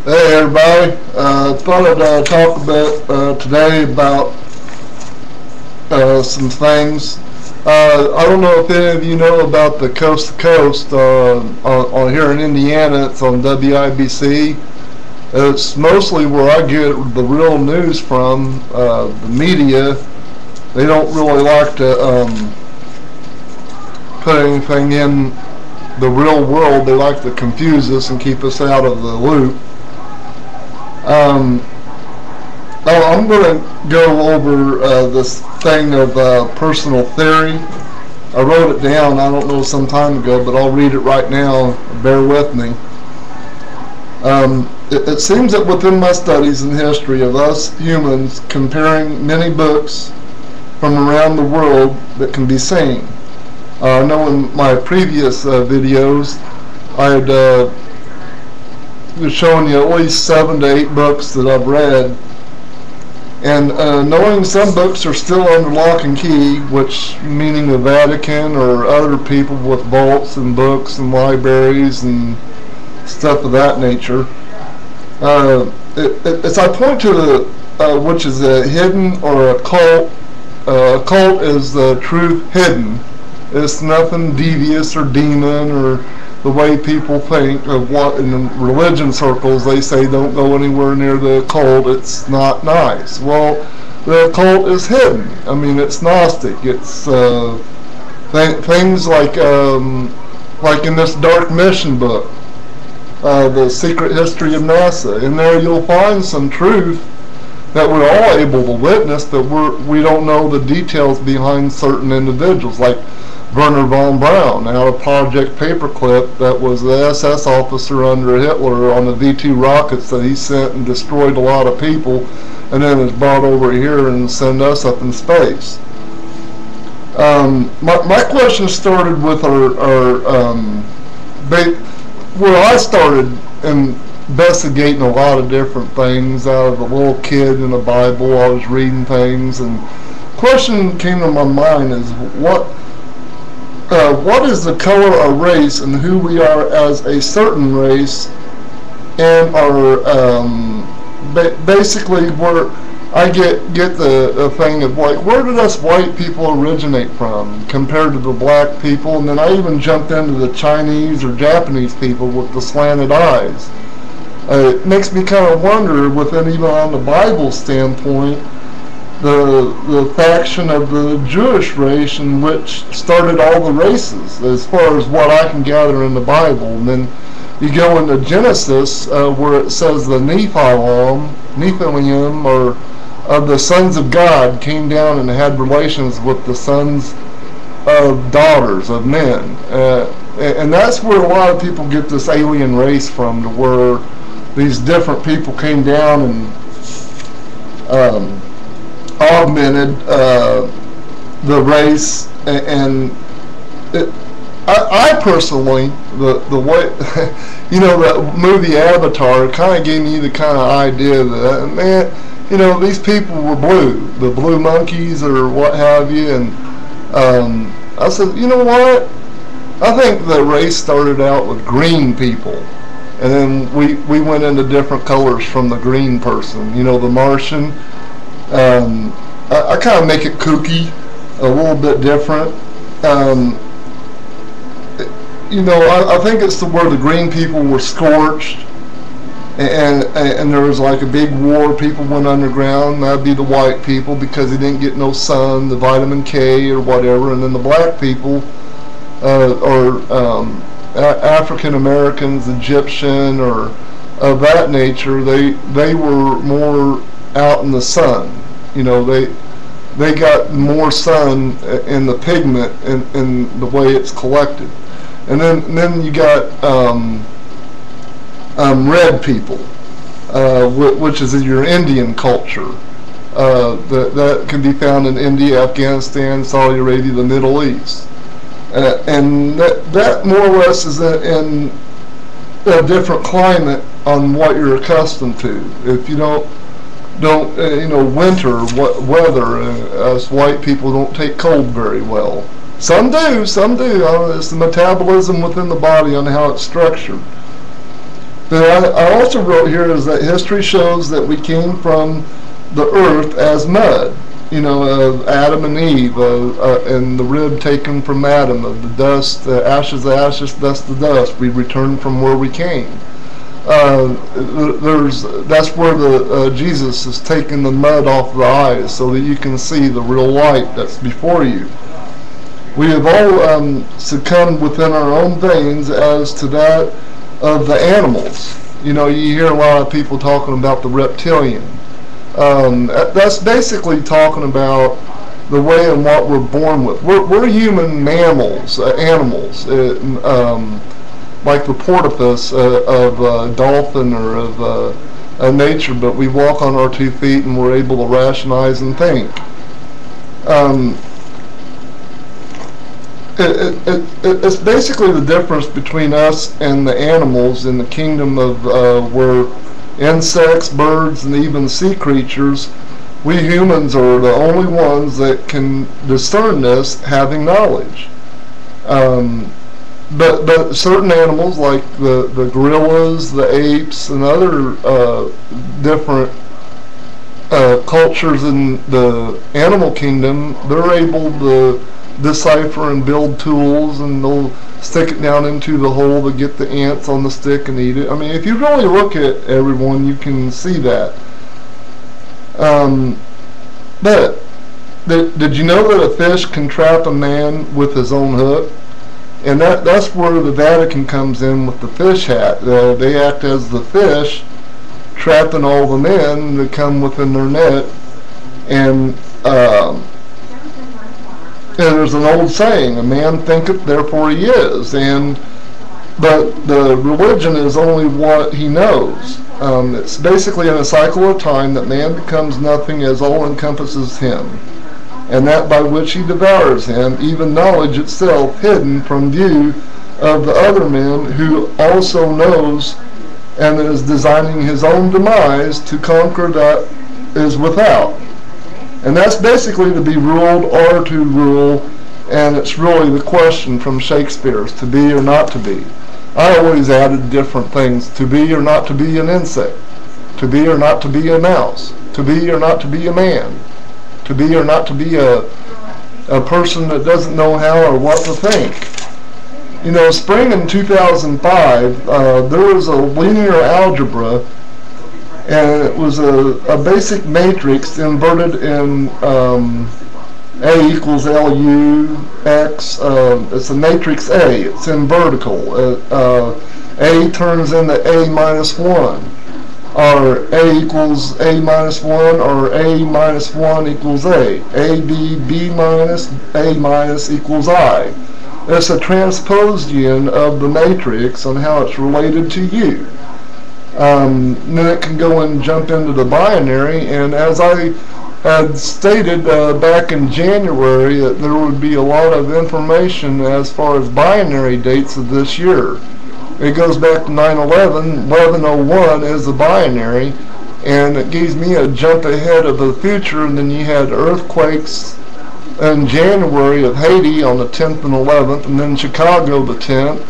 Hey everybody, thought I'd talk a bit today about some things. I don't know if any of you know about the Coast to Coast on here in Indiana. It's on WIBC. It's mostly where I get the real news from. The media, they don't really like to put anything in the real world. They like to confuse us and keep us out of the loop. I'm going to go over this thing of personal theory. I wrote it down, I don't know, some time ago, but I'll read it right now. Bear with me. It seems that within my studies and history of us humans, comparing many books from around the world that can be seen. I know in my previous videos I had showing you at least 7 to 8 books that I've read, and knowing some books are still under lock and key, which meaning the Vatican or other people with vaults and books and libraries and stuff of that nature. As I point to the which is a hidden or a cult. A cult is the truth hidden. It's nothing devious or demon or the way people think of what in religion circles they say don't go anywhere near the occult, it's not nice. Well, the occult is hidden. I mean, it's Gnostic. It's things like in this Dark Mission book, The Secret History of NASA. In there you'll find some truth that we're all able to witness, but we don't know the details behind certain individuals, like Werner von Braun out of Project Paperclip, that was the SS officer under Hitler on the V-2 rockets that he sent and destroyed a lot of people, and then is brought over here and send us up in space. My question started with where I started investigating a lot of different things. Out of a little kid in the Bible, I was reading things, and the question came to my mind is what is the color or race and who we are as a certain race, and our basically where I get the thing of like, where did us white people originate from compared to the black people, and then I even jumped into the Chinese or Japanese people with the slanted eyes. It makes me kind of wonder, within even on the Bible standpoint, the faction of the Jewish race in which started all the races, as far as what I can gather in the Bible. And then you go into Genesis, where it says the Nephilim, or of the sons of God, came down and had relations with the sons of daughters of men. And that's where a lot of people get this alien race from, to where these different people came down and augmented the race, and I personally, the way that movie Avatar kind of gave me the kind of idea that, man, these people were blue, the blue monkeys or what have you, and I said, you know what? I think the race started out with green people, and then we went into different colors from the green person. The Martian. I kind of make it kooky, a little bit different. I think it's where the green people were scorched, and there was like a big war. People went underground. That'd be the white people, because they didn't get no sun, the vitamin K or whatever. And then the black people, or African Americans, Egyptian, or of that nature, they were more out in the sun. They got more sun in the pigment in the way it's collected. And then you got red people, which is in your Indian culture. That can be found in India, Afghanistan, Saudi Arabia, the Middle East. And that more or less is in a different climate on what you're accustomed to. If you don't winter weather, us white people don't take cold very well. Some do. It's the metabolism within the body on how it's structured. I also wrote here is that history shows that we came from the earth as mud. You know, Adam and Eve, and the rib taken from Adam, of the dust, ashes, dust to dust. We returned from where we came. That's where Jesus is taking the mud off the eyes so that you can see the real light that's before you. We have all succumbed within our own veins as to that of the animals. You know, you hear a lot of people talking about the reptilian. That's basically talking about the way and what we're born with. We're human mammals, animals, like the porpoise of a dolphin or of nature, but we walk on our 2 feet and we're able to rationalize and think. It's basically the difference between us and the animals in the kingdom of where insects, birds, and even sea creatures, we humans are the only ones that can discern this, having knowledge. But certain animals like the gorillas, the apes, and other different cultures in the animal kingdom, they're able to decipher and build tools, and they'll stick it down into the hole to get the ants on the stick and eat it. I mean, if you really look at everyone, you can see that. But did you know that a fish can trap a man with his own hook? And that's where the Vatican comes in with the fish hat. They act as the fish, trapping all the men that come within their net. And there's an old saying, a man thinketh, therefore he is. But the religion is only what he knows. It's basically in a cycle of time that man becomes nothing as all encompasses him, and that by which he devours him, even knowledge itself hidden from view of the other men, who also knows and is designing his own demise to conquer that is without. And that's basically to be ruled or to rule, and it's really the question from Shakespeare's, to be or not to be. I always added different things, to be or not to be an insect, to be or not to be a mouse, to be or not to be a man, to be or not to be a person that doesn't know how or what to think. You know, spring in 2005, there was a linear algebra, and it was a basic matrix inverted in A equals LU, X, it's a matrix A, it's in vertical. A turns into A minus 1, or A equals A minus 1, or A minus 1 equals A. A, B, B minus, A minus equals I. It's a transposition of the matrix on how it's related to you. Then it can go and jump into the binary, and as I had stated back in January, that there would be a lot of information as far as binary dates of this year. It goes back to 9/11, 1101 is the binary, and it gives me a jump ahead of the future. And then you had earthquakes in January of Haiti on the 10th and 11th, and then Chicago the 10th.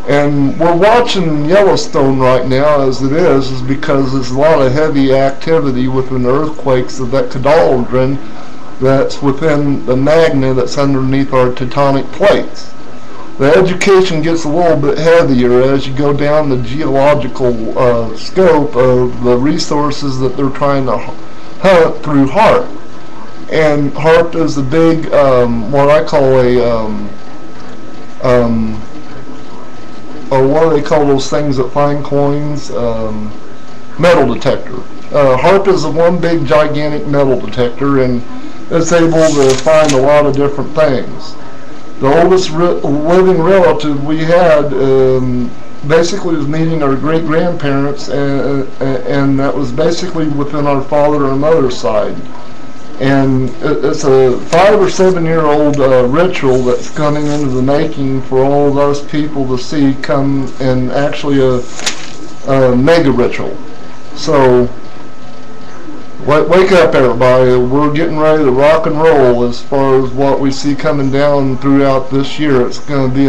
And we're watching Yellowstone right now as it is because there's a lot of heavy activity within earthquakes of that cauldron that's within the magma that's underneath our tectonic plates. The education gets a little bit heavier as you go down the geological scope of the resources that they're trying to hunt through HAARP. And HAARP is a big, what I call or what do they call those things that find coins? Metal detector. HAARP is the one big gigantic metal detector, and it's able to find a lot of different things. The oldest living relative we had basically was meeting our great-grandparents, and that was basically within our father and mother's side. And it's a 5 or 7 year old ritual that's coming into the making for all of those people to see come in actually a mega ritual. So wake up, everybody. We're getting ready to rock and roll as far as what we see coming down throughout this year. It's going to be